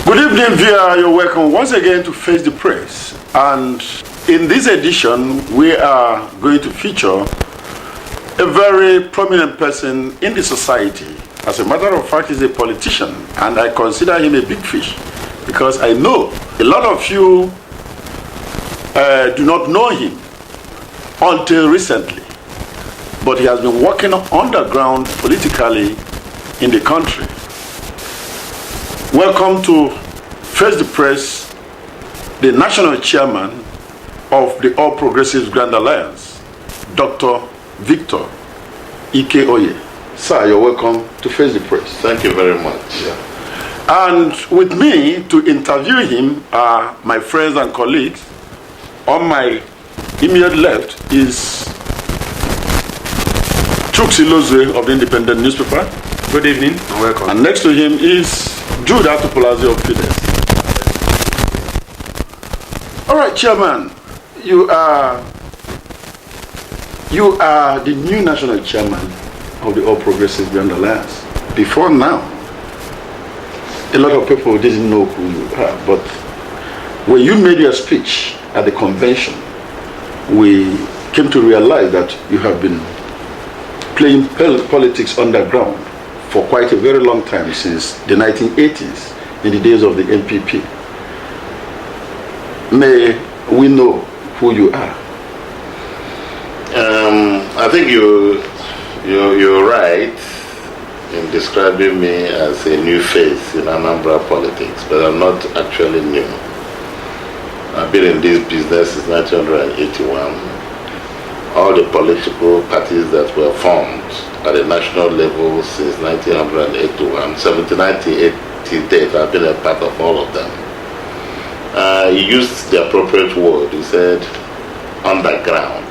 Good evening, viewer. You're welcome once again to Face the Press. And in this edition, we are going to feature a very prominent person in the society. As a matter of fact, he's a politician, and I consider him a big fish because I know a lot of you do not know him until recently. But he has been working underground politically in the country. Welcome to Face the Press, the national chairman of the All Progressives Grand Alliance, Dr. Victor Ike Oye. Sir, you're welcome to Face the Press. Thank you very much. Yeah. And with me to interview him are my friends and colleagues. On my immediate left is Chuks Ilozwe of the Independent newspaper. Good evening and welcome. And next to him is Jude Atupolazi of Fides. All right, Chairman, you are the new national chairman of the All Progressives Grand Alliance. Before now, a lot of people didn't know who you are, but when you made your speech at the convention, we came to realize that you have been playing politics underground for quite a very long time, since the 1980s, in the days of the NPP. May we know who you are? I think you're right in describing me as a new face in Anambra politics, but I'm not actually new. I've been in this business since 1981. All the political parties that were formed at the national level since 1981, 1980, I've been a part of all of them. He used the appropriate word. He said, underground.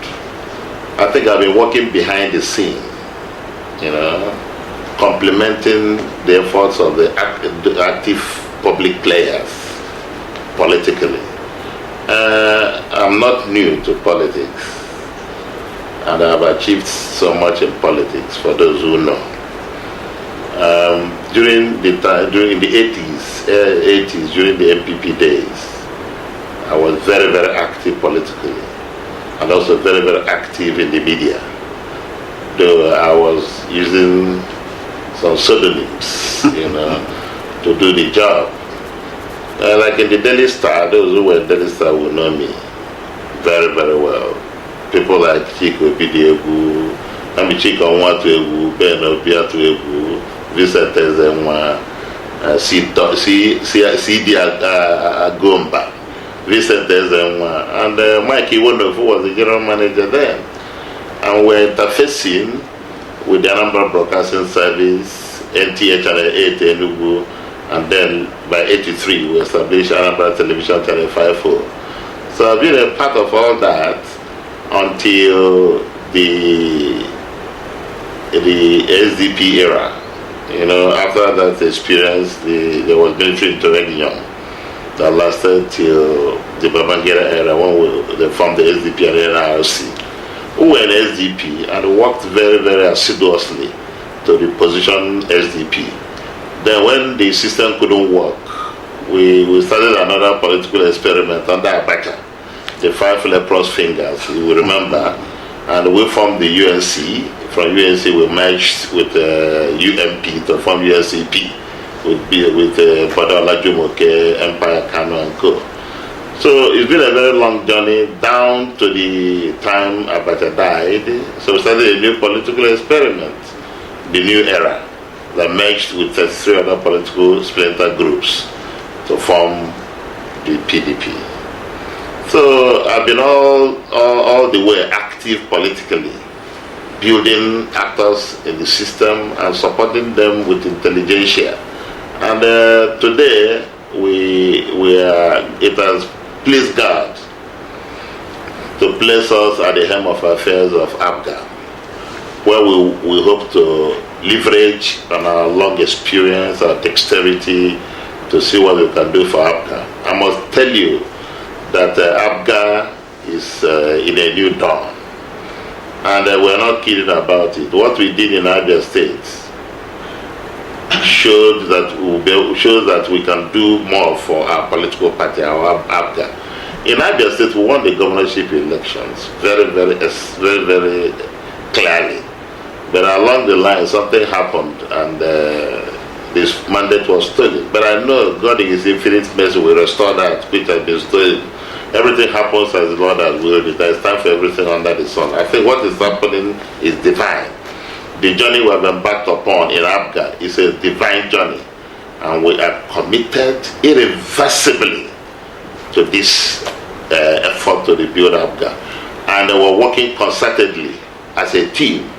I think I've been working behind the scene, complementing the efforts of the active public players politically. I'm not new to politics, and I've achieved so much in politics for those who know. During the 80s, during the MPP days, I was very, very active politically, and also very, very active in the media. Though I was using some pseudonyms, to do the job. Like in the Daily Star, those who were in Daily Star will know me very, very well. People like Chiko Bidiegu, Chiko Nwatuegu, Ben Obiatuegu, Vincent Ezenwa, Sidi Agomba, Vincent Ezenwa, and Mike Iwono, who was the general manager then. And we're interfacing with the Anambra Broadcasting Service, NTA Channel 8 Enugu, and then by 83 we established Anambra Television Channel 54. So I've been a part of all that until the SDP era. After that experience, there was military intervention that lasted till the Babangida era, when they formed the SDP and the NRC. We were in SDP and worked very, very assiduously to reposition SDP. Then when the system couldn't work, we started another political experiment under APGA, the five leprous fingers, you will remember, and we formed the UNC. From UNC we merged with UMP to form UNCP with Badala Jumoke, Empire Kano and Co. So it's been a very long journey down to the time Abacha died. So we started a new political experiment, the new era, that merged with 33 other political splinter groups to form the PDP. So I've been all the way active politically, building actors in the system and supporting them with intelligentsia. And today it has pleased God to place us at the helm of affairs of APGA, where we hope to leverage on our long experience, our dexterity, to see what we can do for APGA. I must tell you that APGA is in a new dawn, and we're not kidding about it. What we did in Abia State shows that we can do more for our political party, our APGA. In Abia State, we won the governorship elections very, very clearly. But along the line, something happened, and this mandate was stolen. But I know God in His infinite mercy will restore that which has been stolen. Everything happens as the Lord has willed it. There is time for everything under the sun. I think what is happening is divine. The journey we have embarked upon in APGA is a divine journey, and we are committed irreversibly to this effort to rebuild APGA. And we're working concertedly as a team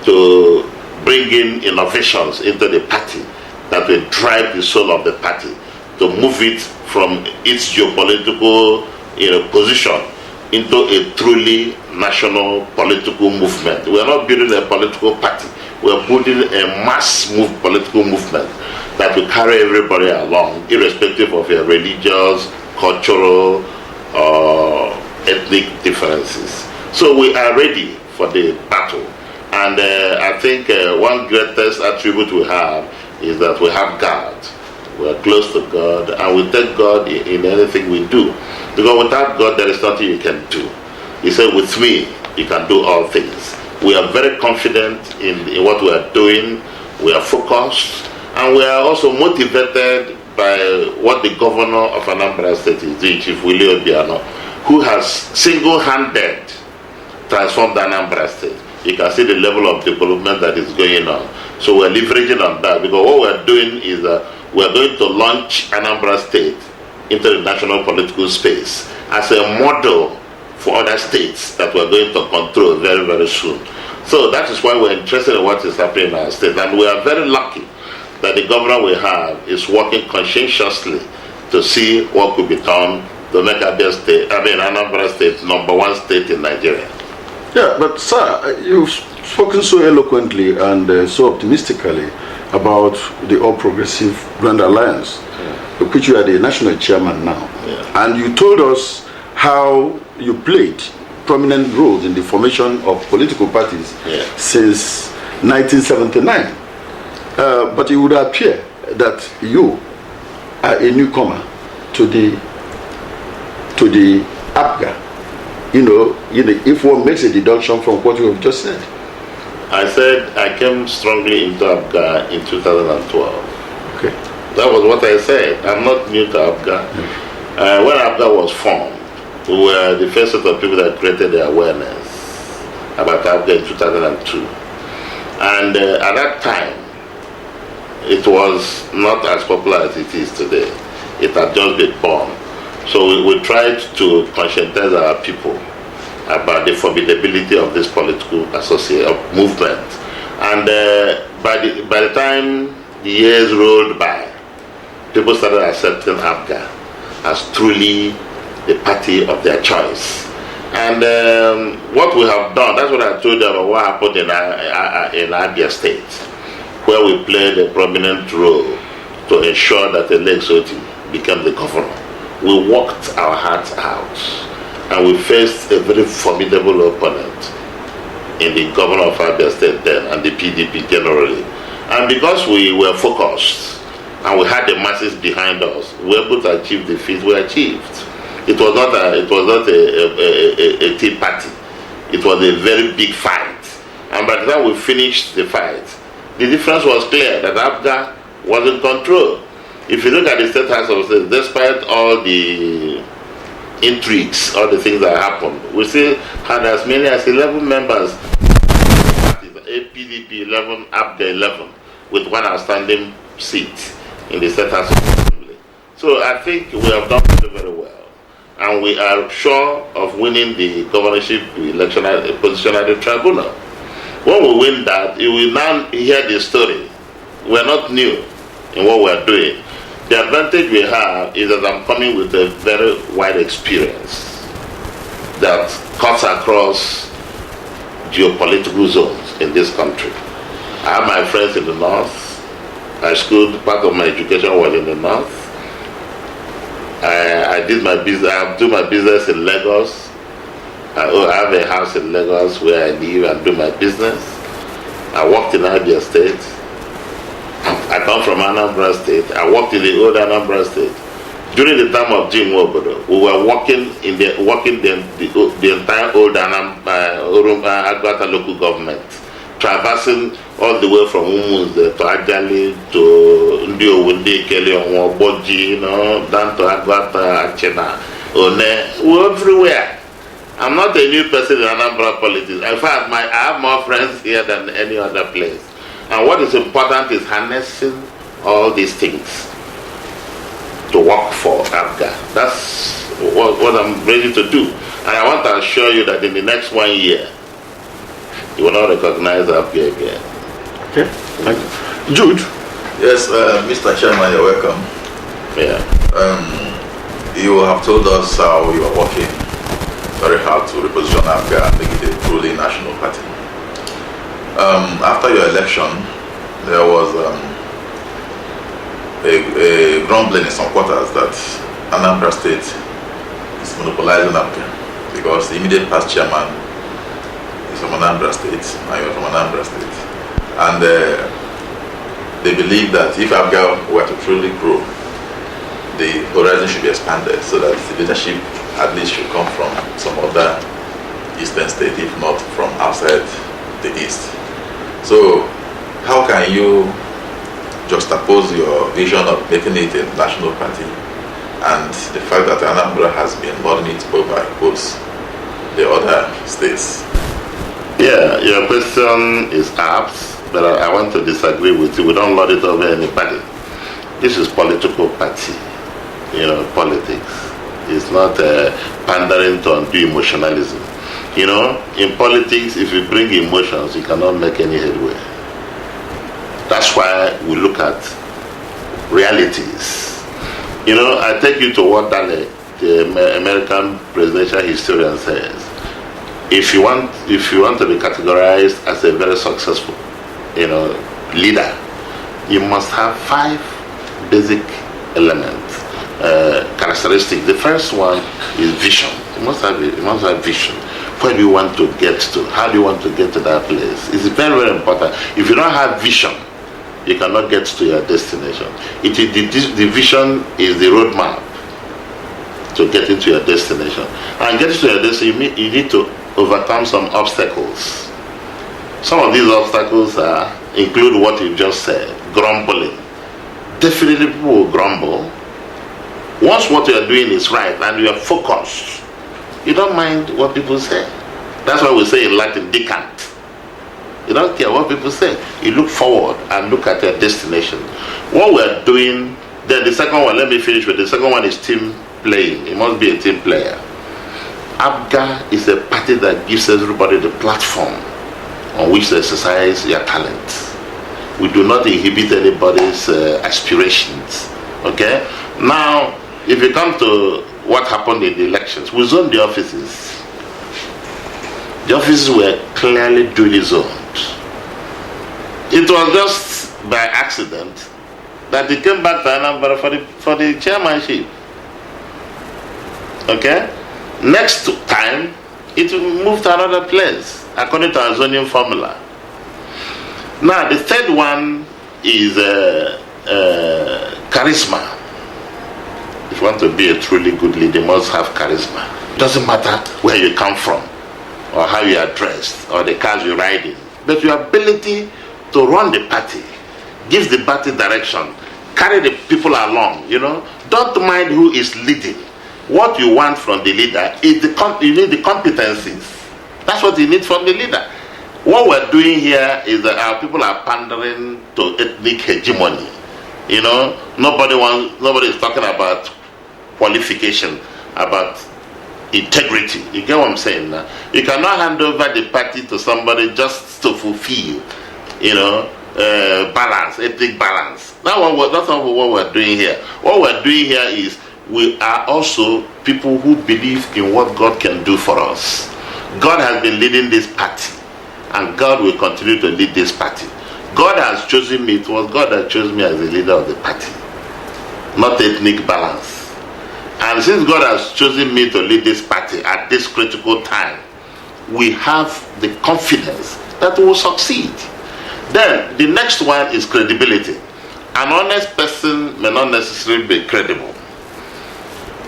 to bring in innovations into the party that will drive the soul of the party, to move it from its geopolitical position into a truly national political movement. We are not building a political party. We are building a mass political movement that will carry everybody along, irrespective of your religious, cultural, or ethnic differences. So we are ready for the battle. And I think one greatest attribute we have is that we have God. We are close to God, and we take God in anything we do. Because without God, there is nothing you can do. He said, with me, you can do all things. We are very confident in what we are doing. We are focused, and we are also motivated by what the governor of Anambra State is doing, Chief Willie Obiano, who has single-handed transformed Anambra State. You can see the level of development that is going on. So we're leveraging on that, because what we're doing is we're going to launch Anambra State into the national political space as a model for other states that we're going to control very, very soon. So that is why we're interested in what is happening in our state. And we are very lucky that the governor we have is working conscientiously to see what could be done to make Anambra State #1 state in Nigeria. Yeah, but sir, you've spoken so eloquently and so optimistically about the All Progressive Grand Alliance, of which you are the national chairman now. Yeah. And you told us how you played prominent roles in the formation of political parties since 1979. But it would appear that you are a newcomer to the APGA. If one makes a deduction from what you have just said. I said I came strongly into APGA in 2012. Okay. That was what I said. I'm not new to APGA. When APGA was formed, we were the first set of people that created the awareness about APGA in 2002. And at that time, it was not as popular as it is today. It had just been born. So we tried to conscientize our people about the formidability of this political movement. And by the time the years rolled by, people started accepting APGA as truly the party of their choice. And what we have done, that's what I told you about what happened in Abia State, where we played a prominent role to ensure that Alex Oti became the governor. We worked our hearts out, and we faced a very formidable opponent in the governor of Abia State then, and the PDP generally. And because we were focused, and we had the masses behind us, we were able to achieve the feat we achieved. It was not a tea party. It was a very big fight. And by the time we finished the fight, the difference was clear that APGA was in control. If you look at the State House of State, despite all the intrigues, all the things that happened, we still had as many as 11 members, APDP 11, APGA 11, with one outstanding seat in the State House of Assembly. So I think we have done very, very well. And we are sure of winning the governorship election position at the tribunal. When we win that, you will now hear the story. We are not new in what we are doing. The advantage we have is that I'm coming with a very wide experience that cuts across geopolitical zones in this country. I have my friends in the north. I schooled, part of my education was in the north. I did my business. I do my business in Lagos. I have a house in Lagos where I live and do my business. I worked in Abia State. I'm I come from Anambra State. I worked in the old Anambra State. During the time of Jim Wobodo, we were working the entire old Agwata local government, traversing all the way from Umunze to Ajali to Ndiowundi, Kele, Onwoboji, down to Agwata, Achena, One. We're everywhere. I'm not a new person in Anambra politics. In fact, I have more friends here than any other place. And what is important is harnessing all these things to work for APGA. That's what I'm ready to do. And I want to assure you that in the next 1 year, you will not recognize APGA again. Okay, thank you. Jude? Yes, Mr. Chairman, you're welcome. Yeah. You have told us how you are working very hard to reposition APGA and make it a truly national party. After your election, there was a grumbling in some quarters that Anambra State is monopolizing APGA because the immediate past chairman is from Anambra State and you're from Anambra State. And they believe that if APGA were to truly grow, the horizon should be expanded so that the leadership at least should come from some other eastern state, if not from outside the east. So how can you juxtapose your vision of making it a national party and the fact that Anambra has been lording it over both the other states? Yeah, your question is apt, but I want to disagree with you. We don't lord it over anybody. This is political party, politics. It's not pandering to undue emotionalism. In politics, if you bring emotions, you cannot make any headway. That's why we look at realities. I take you to what Dale, the American presidential historian, says. If you want to be categorized as a very successful, leader, you must have 5 basic elements, characteristics. The first one is vision. You must have vision. Where do you want to get to? How do you want to get to that place? It's very, very important. If you don't have vision, you cannot get to your destination. The vision is the roadmap to get into your destination. And getting to your destination, you need to overcome some obstacles. Some of these obstacles include what you just said, grumbling. Definitely people will grumble. Once what you are doing is right and you are focused, you don't mind what people say. That's why we say in Latin, decant. You don't care what people say. You look forward and look at your destination. What we're doing, then the second one, let me finish with the second one is team playing. It must be a team player. APGA is a party that gives everybody the platform on which to exercise their talents. We do not inhibit anybody's aspirations. Okay? Now, if you come to what happened in the elections, we zoned the offices. The offices were clearly duly zoned. It was just by accident that they came back to Anambra for the chairmanship. Okay? Next time, it will move to another place according to our zoning formula. Now, the third one is charisma. If you want to be a truly good leader, you must have charisma. It doesn't matter where you come from, or how you are dressed, or the cars you ride in. But your ability to run the party, gives the party direction, carry the people along, Don't mind who is leading. What you want from the leader is you need the competencies. That's what you need from the leader. What we're doing here is that our people are pandering to ethnic hegemony. Nobody is talking about qualification, about integrity. You get what I'm saying now? You cannot hand over the party to somebody just to fulfill, balance, ethnic balance. That's not what we're doing here. What we're doing here is we are also people who believe in what God can do for us. God has been leading this party, and God will continue to lead this party. God has chosen me. It was God that chose me as the leader of the party, not ethnic balance. And since God has chosen me to lead this party at this critical time, we have the confidence that we will succeed. Then the next one is credibility. An honest person may not necessarily be credible.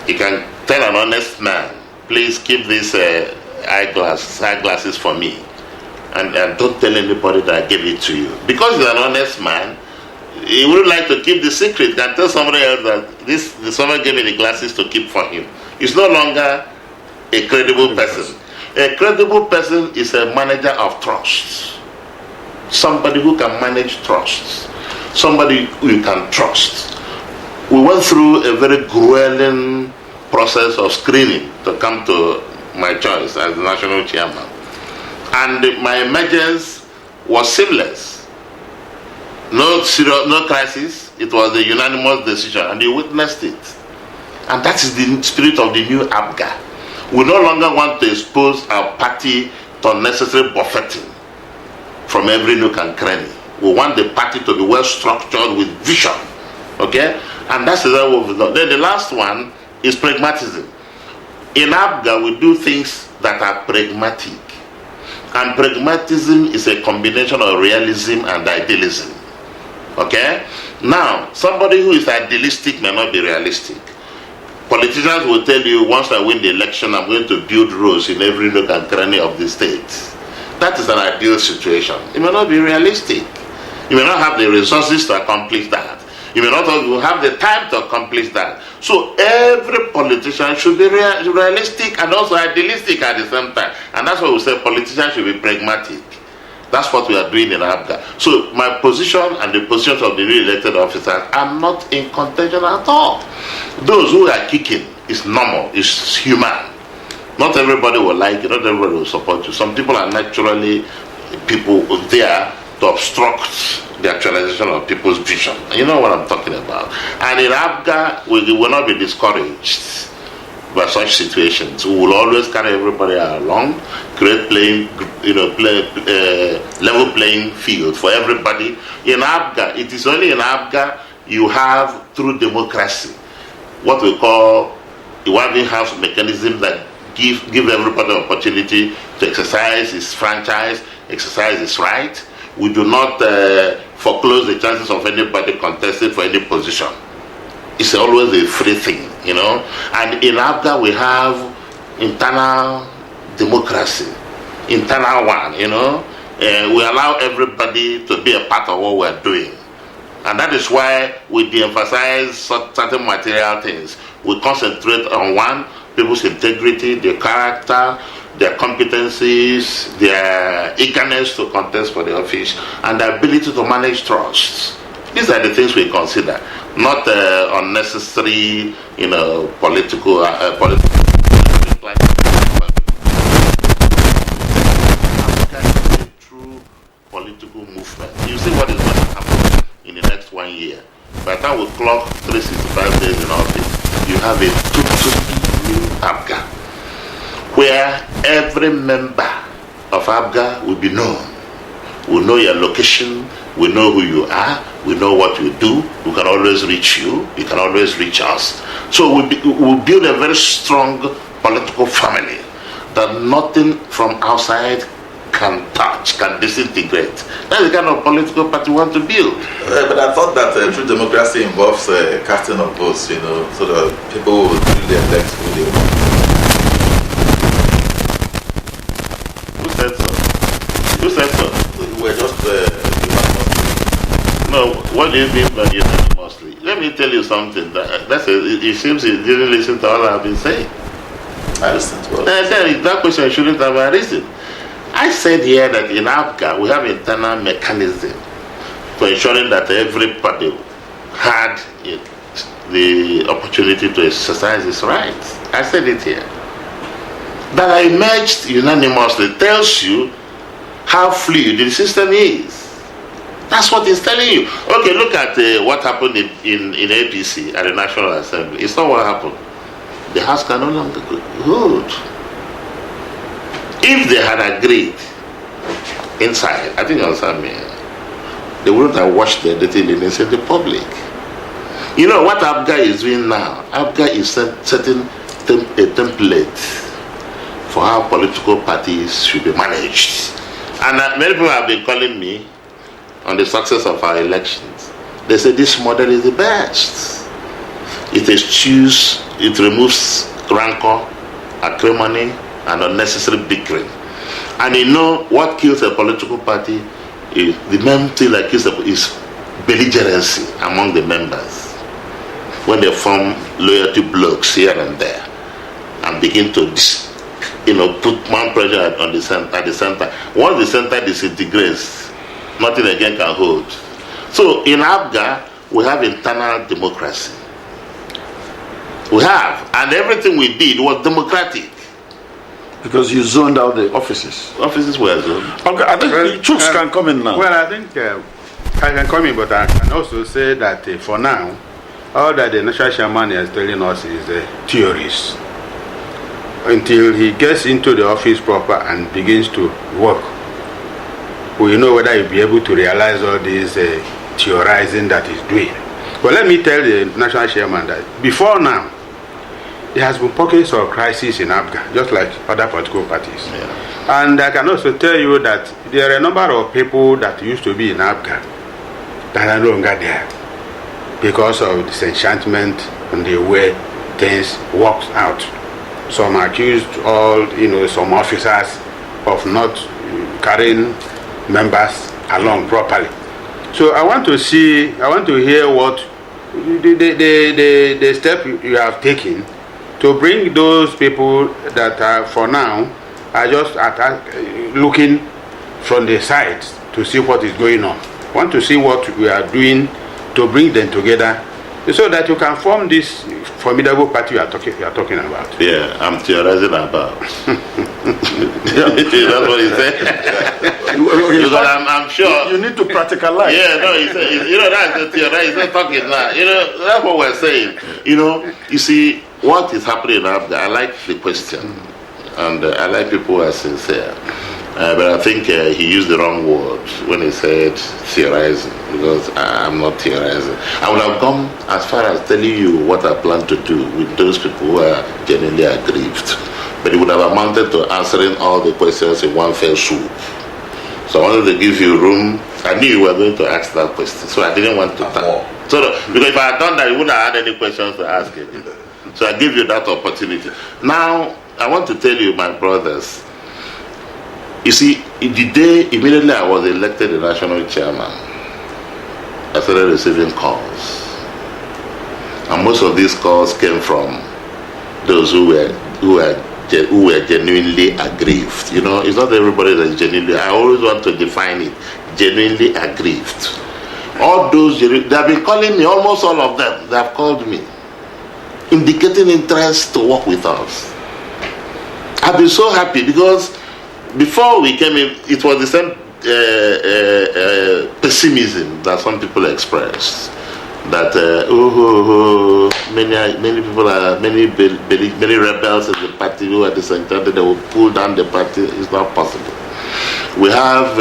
You can tell an honest man, please keep these eyeglasses for me. And don't tell anybody that I gave it to you. Because he's an honest man, he would like to keep the secret. He can tell somebody else that someone gave me the glasses to keep for him. He's no longer a credible person. A credible person is a manager of trust. Somebody who can manage trust. Somebody who you can trust. We went through a very grueling process of screening to come to my choice as the national chairman. And my emergence was seamless. No crisis. It was a unanimous decision, and you witnessed it. And that is the spirit of the new APGA. We no longer want to expose our party to unnecessary buffeting from every nook and cranny. We want the party to be well structured with vision. Okay? And that's exactly what we've done. Then the last one is pragmatism. In APGA, we do things that are pragmatic. And pragmatism is a combination of realism and idealism. Okay? Now, somebody who is idealistic may not be realistic. Politicians will tell you, once I win the election, I'm going to build roads in every nook and cranny of the state. That is an ideal situation. It may not be realistic. You may not have the resources to accomplish that. You may not have the time to accomplish that. So every politician should be realistic and also idealistic at the same time. And that's why we say politicians should be pragmatic. That's what we are doing in APGA. So my position and the positions of the newly elected officers are not in contention at all. Those who are kicking is normal, is human. Not everybody will like you, not everybody will support you. Some people are naturally people there to obstruct the actualization of people's vision. You know what I'm talking about. And in APGA, we will not be discouraged by such situations. We will always carry everybody along, create level playing field for everybody. In APGA, it is only in APGA you have, through democracy, what we call the one house mechanism that give everybody an opportunity to exercise his franchise, exercise his right. We do not foreclose the chances of anybody contesting for any position. It's always a free thing, you know. And in APGA we have internal democracy, internal one, you know. We allow everybody to be a part of what we're doing. And that is why we de-emphasize certain material things. We concentrate on one, people's integrity, their character, their competencies, their eagerness to contest for the office, and the ability to manage trust. These are the things we consider, not unnecessary, political true political movement. You see what is going to happen in the next 1 year. By the time we clock 365 days in office, you have a totally new APGA, where every member of APGA will be known. We'll know your location, we know who you are, we know what you do, we can always reach you, you can always reach us. So we'll build a very strong political family that nothing from outside can touch, can disintegrate. That's the kind of political party we want to build. But I thought that true democracy involves casting of votes, so that people will really elect who they want. Who said so? Who said so? We're just No, what do you mean by unanimously? Let me tell you something. It seems you didn't listen to all I've been saying. I listened to I said that question shouldn't have arisen. I said here that in APGA we have internal mechanism for ensuring that everybody had the opportunity to exercise his rights. I said it here. That I emerged unanimously tells you how fluid the system is. That's what it's telling you. Okay, look at what happened in APC at the National Assembly. It's not what happened. The House can no longer go. Good. If they had agreed inside, I think you understand me, they wouldn't have watched the detail in the public. You know what APGA is doing now? APGA is setting a template for how political parties should be managed. And many people have been calling me on the success of our elections. they say this model is the best. It removes rancor, acrimony, and unnecessary bickering. And you know what kills a political party is the main thing that kills is belligerency among the members. When they form loyalty blocks here and there and begin to put one pressure at the center. Once the center disintegrates, nothing again can hold. So in APGA, we have internal democracy. We have, and everything we did was democratic. Because you zoned out the offices. Offices were zoned. Okay, I think Chooks can come in now. Well, I think I can come in, but I can also say that for now, all that the national chairman is telling us is theories. Until he gets into the office proper and begins to work, we know whether he'll be able to realize all this theorizing that he's doing. But let me tell the national chairman that before now, there has been pockets of crisis in APGA, just like other political parties. Yeah. And I can also tell you that there are a number of people that used to be in APGA that are no longer there because of disenchantment and the way things worked out. Some accused some officers of not carrying members along properly. So I want to hear what the step you have taken to bring those people that are for now are just looking from the sides to see what is going on. I want to see what we are doing to bring them together so that you can form this formidable party you are talking about. Yeah, I'm theorizing about. That's what he said. Because I'm sure. You need to practicalize. Yeah, no, he said, that's the theory. He's not talking now. That's what we're saying. You see, what is happening in APGA, I like the question. And I like people who are sincere. But I think he used the wrong word when he said theorizing, because I'm not theorizing. I would have gone as far as telling you what I plan to do with those people who are genuinely aggrieved. But it would have amounted to answering all the questions in one fell swoop. So I wanted to give you room. I knew you were going to ask that question, so I didn't want to because if I had done that, you wouldn't have had any questions to ask him. So I give you that opportunity. Now, I want to tell you, my brothers, you see, the day immediately I was elected the national chairman, I started receiving calls. And most of these calls came from those who were genuinely aggrieved. It's not everybody that is genuinely, I always want to define it, genuinely aggrieved. All those, they have been calling me, almost all of them, they have called me, indicating interest to work with us. I've been so happy because before we came in, it was the same pessimism that some people expressed. That many rebels in the party who are disenchanted, they will pull down the party. It's not possible. We have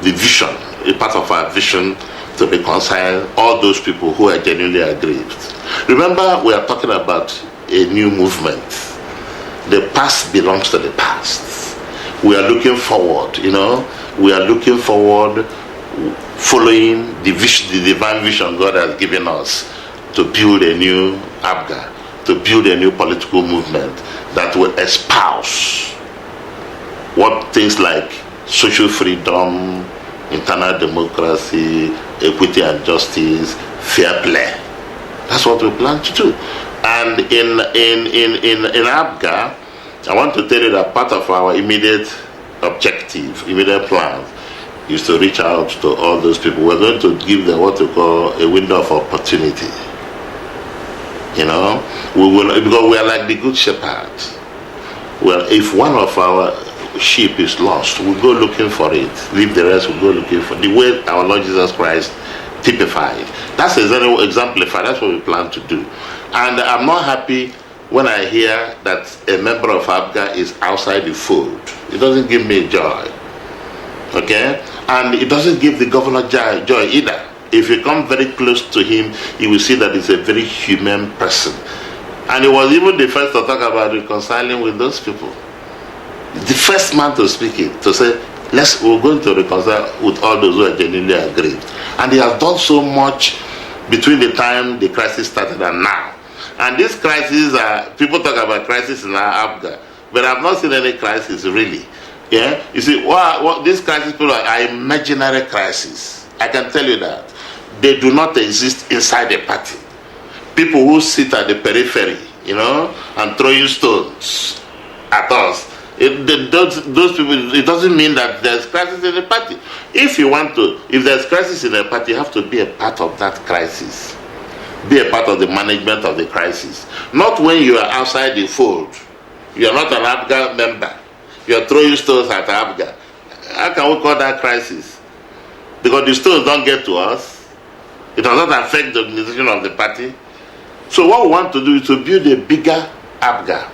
the vision, a part of our vision to reconcile all those people who are genuinely aggrieved. Remember, we are talking about a new movement. The past belongs to the past. We are looking forward, we are looking forward, following the divine vision God has given us to build a new APGA, to build a new political movement that will espouse what things like social freedom, internal democracy, equity and justice, fair play. That's what we plan to do. And in APGA, I want to tell you that part of our immediate objective, immediate plan, is to reach out to all those people. We're going to give them what we call a window of opportunity. Because we are like the good shepherd. Well, if one of our sheep is lost, we go looking for it. Leave the rest, we go looking for it. The way our Lord Jesus Christ typified. That's exemplified. That's what we plan to do. And I'm not happy when I hear that a member of APGA is outside the fold. It doesn't give me joy. Okay? And it doesn't give the governor joy either. If you come very close to him, you will see that he's a very human person. And he was even the first to talk about reconciling with those people. The first man to speak it, to say, we're going to reconcile with all those who are genuinely aggrieved. And he has done so much between the time the crisis started and now. And this crisis, people talk about crisis in APGA, but I've not seen any crisis really. Yeah, you see, what these crisis people are imaginary crises. I can tell you that they do not exist inside the party. People who sit at the periphery, and throwing stones at us. Those people, it doesn't mean that there's crisis in the party. If there's crisis in the party, you have to be a part of that crisis. Be a part of the management of the crisis. Not when you are outside the fold. You are not an APGA member. You are throwing stones at APGA. How can we call that crisis? Because the stones don't get to us. It does not affect the organization of the party. So what we want to do is to build a bigger APGA.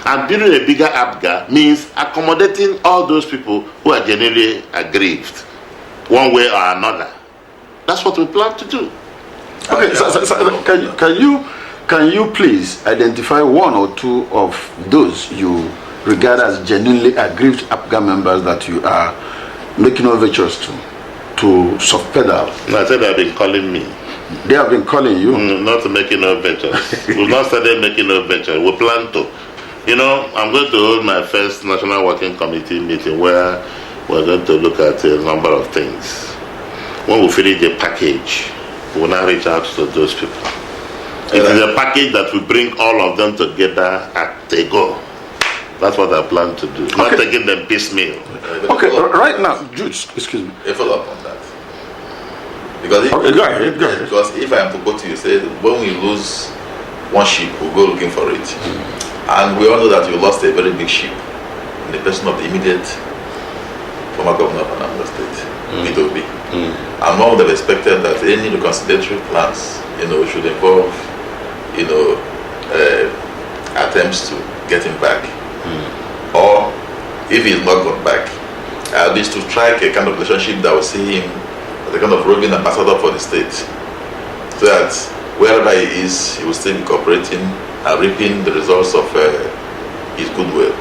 And building a bigger APGA means accommodating all those people who are genuinely aggrieved, one way or another. That's what we plan to do. Okay, so can you please identify one or two of those you regard as genuinely aggrieved APGA members that you are making overtures to soft pedal? No, I said they've been calling me. They have been calling you? Not making overtures. We've not started making overtures. We plan to. I'm going to hold my first National Working Committee meeting where we're going to look at a number of things. When we finish the package, we'll now reach out to those people. It is a package that will bring all of them together at a go. That's what I plan to do. Not taking them piecemeal. Okay, right now, excuse me. A follow up on that. Because go ahead. Because if I am to go to you, say when we lose one ship, we'll go looking for it. And we all know that you lost a very big ship in the person of the immediate former governor of Anambra State, P2B. And one would have expected that any reconciliatory plans, should involve, attempts to get him back. Or if he's not got back, at least to strike a kind of relationship that will see him as a kind of roving ambassador for the state. So that wherever he is, he will still be cooperating and reaping the results of his goodwill.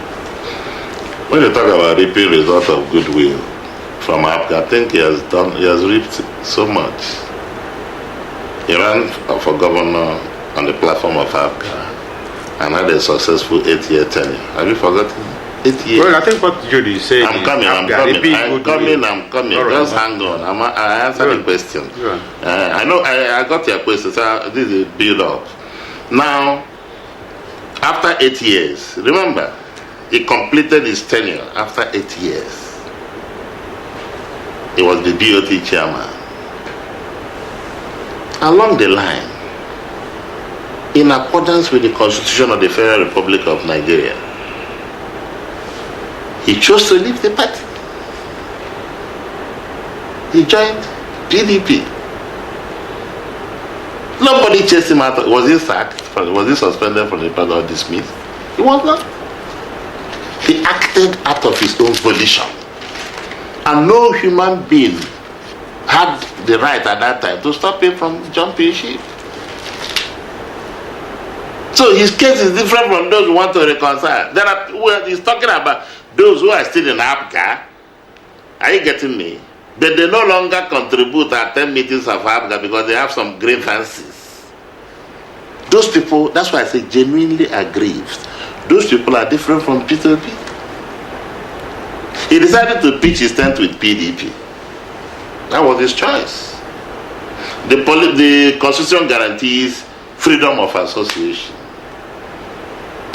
When you talk about reaping results of goodwill from APGA, I think he has reaped so much. He ran for governor on the platform of APGA and had a successful 8-year tenure. Have you forgotten? 8 years. Well, I think what Judy said. I'm coming. Right. Just hang on. I answered the question. I know I got your question. So this is a build up. Now, after 8 years, remember, he completed his tenure after 8 years. He was the BOT chairman. Along the line, in accordance with the Constitution of the Federal Republic of Nigeria, he chose to leave the party. He joined PDP. Nobody chased him out. Was he sacked? Was he suspended from the party or dismissed? He was not. He acted out of his own volition. And no human being had the right at that time to stop him from jumping ship. So his case is different from those who want to reconcile. He's talking about those who are still in APGA. Are you getting me? But they no longer contribute at 10 meetings of APGA because they have some grievances. Those people, that's why I say genuinely aggrieved. Those people are different from P2B. He decided to pitch his tent with PDP. That was his choice. The Constitution guarantees freedom of association.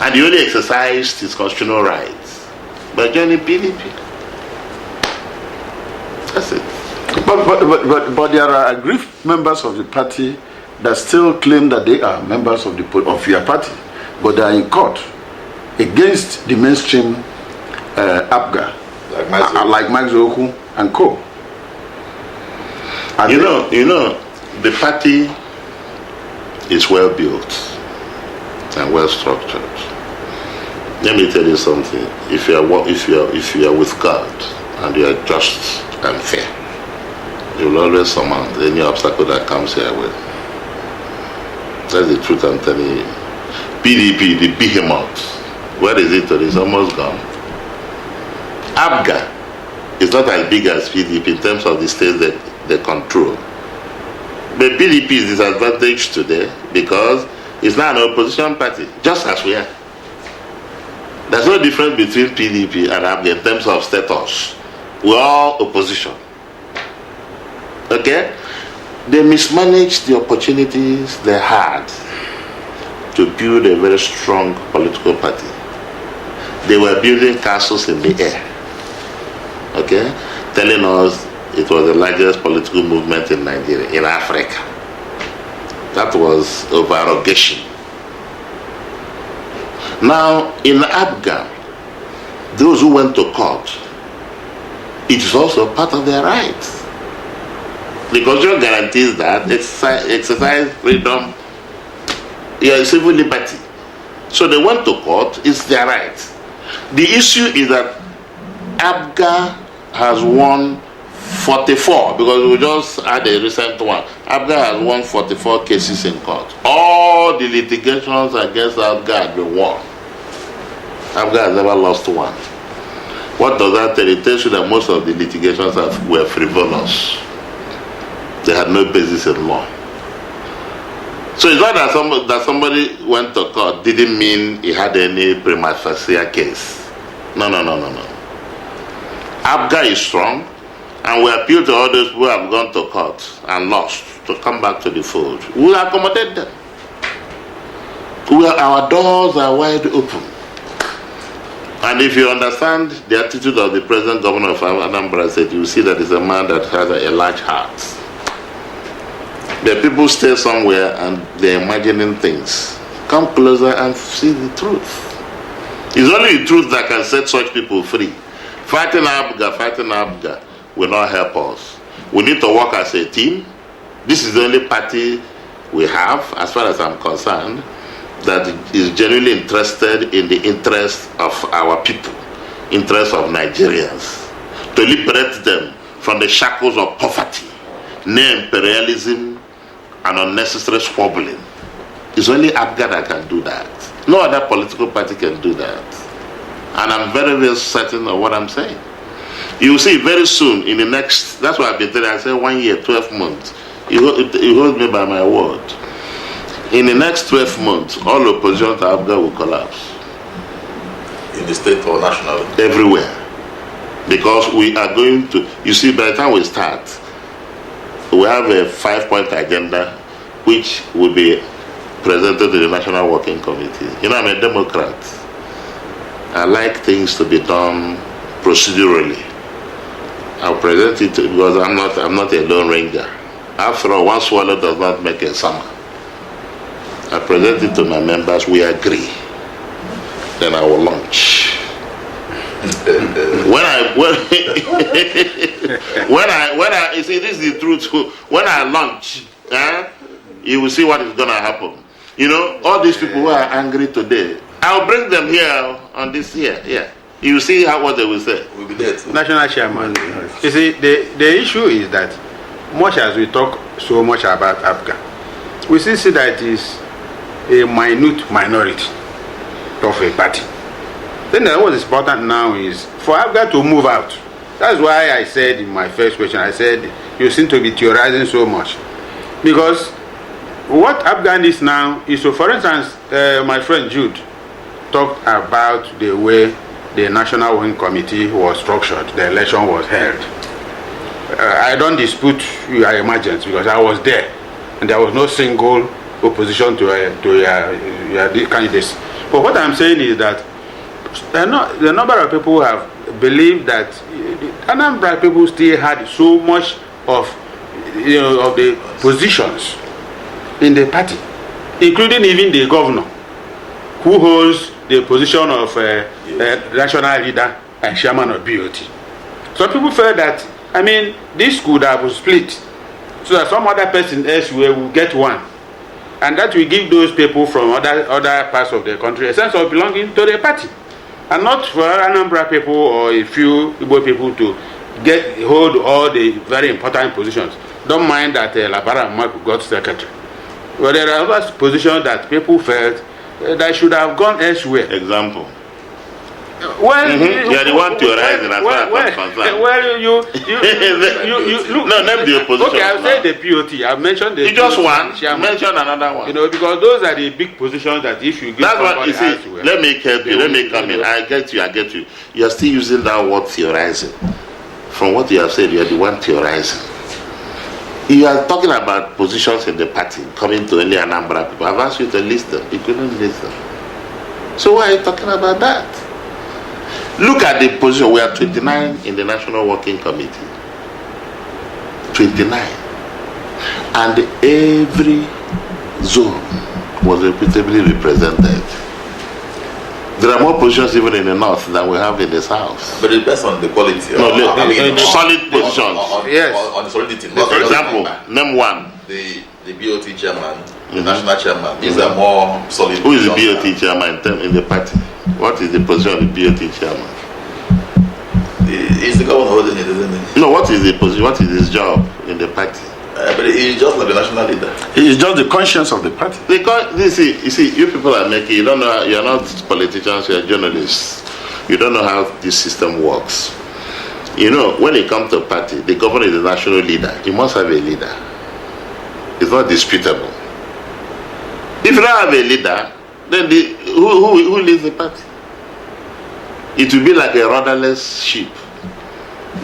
And he only exercised his constitutional rights by joining PDP. That's it. But there are aggrieved members of the party that still claim that they are members of your party, but they are in court against the mainstream APGA, like Max Zoku and co. And you know, the party is well built and well structured. Let me tell you something. If you are with God and you are just and fair, you will always surmount any obstacle that comes your way. That's the truth I'm telling you. PDP, the behemoth, where is it today? It's almost gone. APGA It's not as big as PDP in terms of the states that they control. But PDP is disadvantaged today because it's not an opposition party, just as we are. There's no difference between PDP and APGA in terms of status. We're all opposition. Okay? They mismanaged the opportunities they had to build a very strong political party. They were building castles in the air. Okay? Telling us it was the largest political movement in Nigeria, in Africa. That was over-erogation. Now, in APGA, those who went to court, it is also part of their rights. The Constitution guarantees that exercise freedom, civil liberty. So they went to court, it's their right. The issue is that APGA has won 44, because we just had a recent one. APGA has won 44 cases in court. All the litigations against APGA have been won. APGA has never lost one. What does that tell you? It tells you that most of the litigations were frivolous. They had no basis in law. So it's not that somebody went to court didn't mean he had any prima facie case. No. APGA is strong, and we appeal to all those who have gone to court and lost to come back to the fold. We will accommodate them. Our doors are wide open. And if you understand the attitude of the present governor of Anambra State, you will see that he's a man that has a large heart. The people stay somewhere and they're imagining things. Come closer and see the truth. It's only the truth that can set such people free. Fighting APGA will not help us. We need to work as a team. This is the only party we have, as far as I'm concerned, that is genuinely interested in the interest of our people, interest of Nigerians, to liberate them from the shackles of poverty, neo-imperialism, and unnecessary squabbling. It's only APGA that can do that. No other political party can do that. And I'm very, very certain of what I'm saying. You will see very soon in the next, that's what I've been telling you, I said 1 year, 12 months. You hold me by my word. In the next 12 months, all opposition to APGA will collapse. In the state or national? Everywhere. Because we are going to, you see, by the time we start, we have a 5-point agenda which will be presented to the National Working Committee. You know, I'm a Democrat. I like things to be done procedurally. I'll present it because I'm not a lone ranger. After all, one swallow does not make a summer. I present it to my members, we agree. Then I will launch. You see, this is the truth. When I launch, you will see what is going to happen. You know, all these people who are angry today, I'll bring them here on this year. Yeah. You will see what they will say. We'll be there too. National Chairman, you see, the issue is that much as we talk so much about APGA, we still see that it is a minute minority of a party. Then what is important now is for APGA to move out. That's why I said in my first question, I said, you seem to be theorizing so much. Because what APGA needs now is, so for instance, my friend Jude talked about the way the National Working Committee was structured, the election was held. I don't dispute your emergence because I was there and there was no single opposition to your candidates. But what I'm saying is that the number of people who have believed that Anambra people still had so much of the positions in the party, including even the governor, who holds the position of national leader and chairman of BOT. So people felt that, this could have split so that some other person elsewhere will get one. And that will give those people from other parts of the country a sense of belonging to the party. And not for Anambra people or a few Igbo people to hold all the very important positions. Don't mind that Labara Mark got secretary. But there are other positions that people felt that should have gone elsewhere. Example. Well, You are the one theorizing as far as I'm concerned. Well, you look. No, name the opposition. Okay, I'll say the POT. I've mentioned the. You just POT one. chairman. Mention another one. You know, because those are the big positions that if you give That's what somebody you see. else, well, Let me help you. Let me come in. I get you. You are still using that word theorizing. From what you have said, you are the one theorizing. You are talking about positions in the party coming to only Anambra people. I've asked you to list them. You couldn't list them. So why are you talking about that? Look at the position. We are 29 in the National Working Committee. 29. And every zone was equitably represented. There are more positions even in the north than we have in the south. But it depends on the quality. Solid positions. Yes. On the solidity. For example, name one. The BOT chairman, the national chairman. These are more solid. Who is the BOT chairman in the party? What is the position of the BOT chairman? He's the governor holding it, isn't he? No, what is the position? What is his job in the party? But he's just like the national leader. He is just the conscience of the party. Because you see, you people are making. You don't know. You are not politicians. You are journalists. You don't know how this system works. You know, when it comes to a party, the governor is the national leader. He must have a leader. It's not disputable. If you don't have a leader, then who leads the party? It will be like a rudderless ship.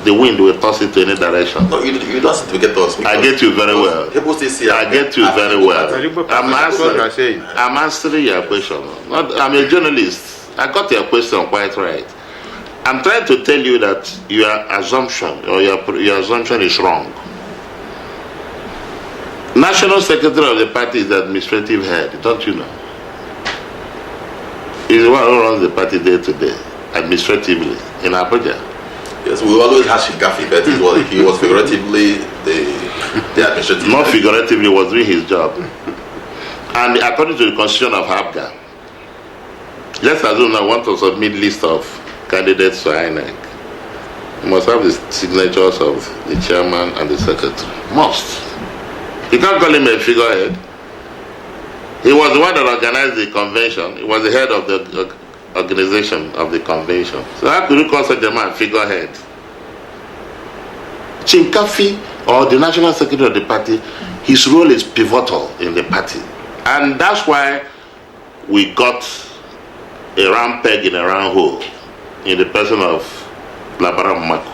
The wind will toss it to any direction. No, you don't have to get us. I get you very well. People still see. I get you very well. I'm answering your question. I'm a journalist. I got your question quite right. I'm trying to tell you that your assumption or your assumption is wrong. National Secretary of the party is the administrative head, don't you know? He's the one who runs the party day to day, administratively, in APGA. Yes, we always had Shinkafi, but he was figuratively the administrative. Not figuratively, was doing his job. And according to the constitution of APGA, let's assume I want to submit list of candidates to INEC. You must have the signatures of the chairman and the secretary. Must. You can't call him a figurehead. He was the one that organized the convention. He was the head of the organization of the convention. So how could you call such a man figurehead? Chinkafi, or the national secretary of the party, his role is pivotal in the party. And that's why we got a round peg in a round hole in the person of Labaran Maku.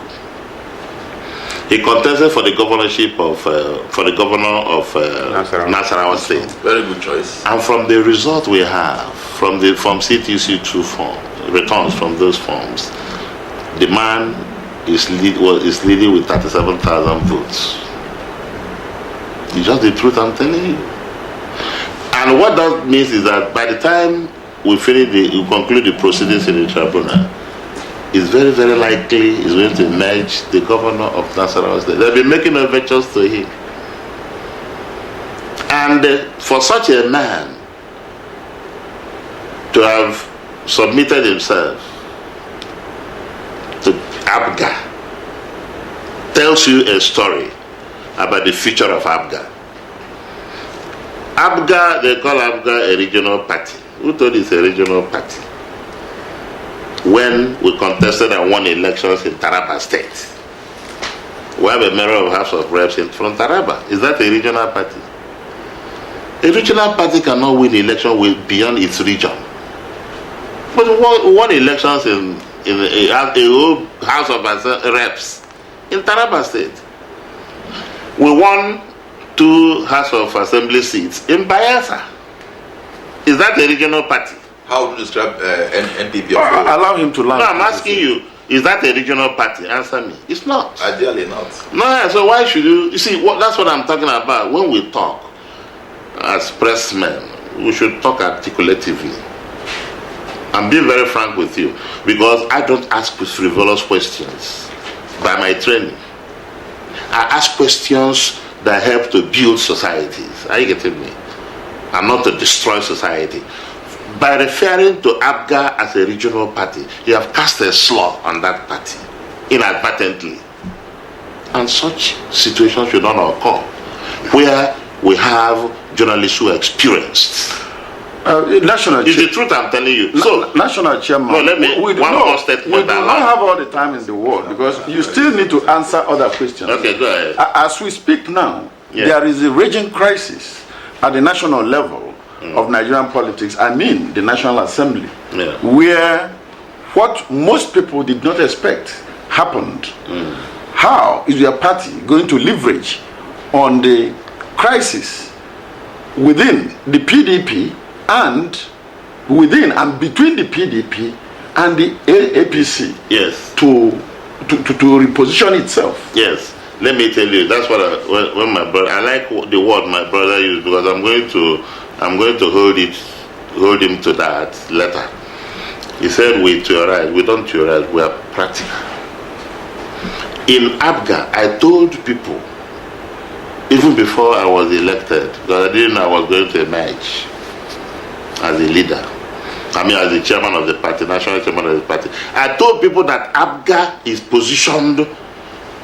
He contested for the governorship of, for the governor of Nasarawa State. Very good choice. And from the result we have, from CTC2 form, returns from those forms, the man is leading with 37,000 votes. It's just the truth I'm telling you. And what that means is that by the time we conclude the proceedings in the tribunal, it's very, very likely he's going to emerge the governor of Nasarawa State. They'll be making overtures to him. And for such a man to have submitted himself to APGA tells you a story about the future of APGA. APGA, they call APGA a regional party. Who told you it's a regional party? When we contested and won elections in Taraba State, we have a member of House of Reps from Taraba. Is that a regional party? A regional party cannot win election beyond its region. But we won elections in a whole House of Reps in Taraba State. We won 2 House of Assembly seats in Bayelsa. Is that a regional party? How would you describe NPP? Allow him to learn. No, I'm asking you, is that a regional party? Answer me. It's not. Ideally not. No, so why should you? You see, that's what I'm talking about. When we talk as pressmen, we should talk articulatively. I'm being very frank with you, because I don't ask frivolous questions by my training. I ask questions that help to build societies. Are you getting me? And not to destroy society. By referring to APGA as a regional party, you have cast a slur on that party inadvertently. And such situations should not occur where we have journalists who are experienced National It's the truth I'm telling you. So, national chairman. no, let me, one more statement. We do not have all the time in the world because you still need to answer other questions. Okay, go ahead. As we speak now, there is a raging crisis at the national level of Nigerian politics, I mean the National Assembly, where what most people did not expect happened. How is your party going to leverage on the crisis within the PDP and within and between the PDP and the APC to reposition itself? Yes. Let me tell you, that's what when my brother, I like the word my brother used because I'm going to hold him to that letter. He said we theorize, we don't theorize, we are practical. In APGA, I told people, even before I was elected, because I didn't know I was going to emerge as a leader. I mean, as the chairman of the party, national chairman of the party. I told people that APGA is positioned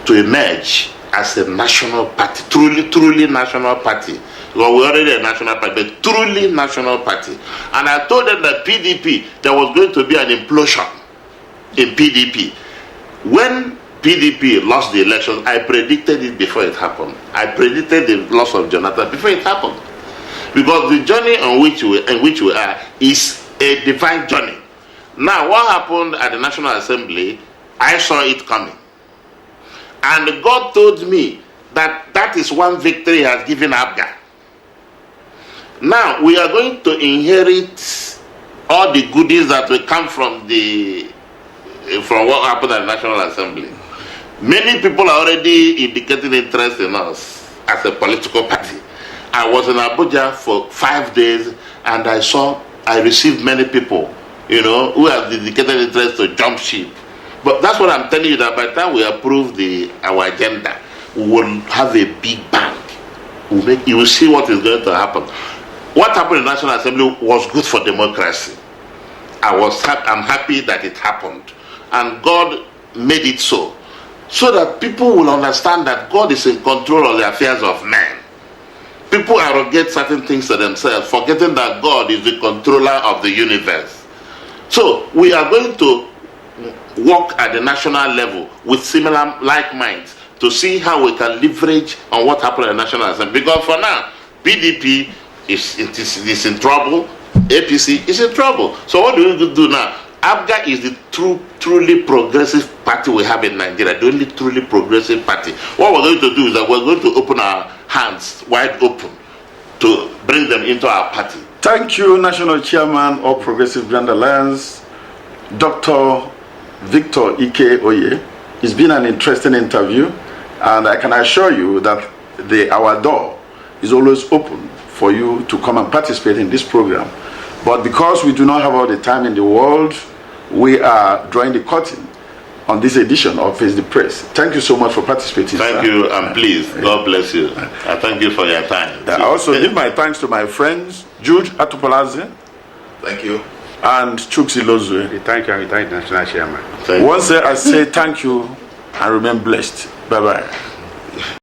to emerge as a national party, truly national party. Well, we're already a national party, but truly national party. And I told them that PDP, there was going to be an implosion in PDP. When PDP lost the elections, I predicted it before it happened. I predicted the loss of Jonathan before it happened. Because the journey in which we are is a divine journey. Now, what happened at the National Assembly, I saw it coming. And God told me that that is one victory He has given APGA. Now, we are going to inherit all the goodies that will come from what happened at the National Assembly. Many people are already indicating interest in us as a political party. I was in Abuja for 5 days and I received many people, who have indicated interest to jump ship. But that's what I'm telling you, that by the time we approve our agenda, we will have a big bang. You will see what is going to happen. What happened in the National Assembly was good for democracy. I'm happy that it happened. And God made it so that people will understand that God is in control of the affairs of men. People arrogate certain things to themselves, forgetting that God is the controller of the universe. So we are going to work at the national level with similar like minds to see how we can leverage on what happened at the National Assembly. Because for now, PDP is in trouble, APC is in trouble. So what do we do now? APGA is the truly progressive party we have in Nigeria, the only truly progressive party. What we're going to do is that we're going to open our hands wide open to bring them into our party. Thank you, National Chairman of Progressive Grand Alliance, Dr. Victor Ike Oye. It's been an interesting interview, and I can assure you that our door is always open for you to come and participate in this program. But because we do not have all the time in the world, we are drawing the curtain on this edition of Face the Press. Thank you so much for participating. Thank you, and please, God bless you. I thank you for your time. I also give my thanks to my friends, Jude Atupalaze. Thank you. And Chuksi Lozwe. Thank you, and thank the National Chairman. Once I say thank you and remain blessed. Bye-bye.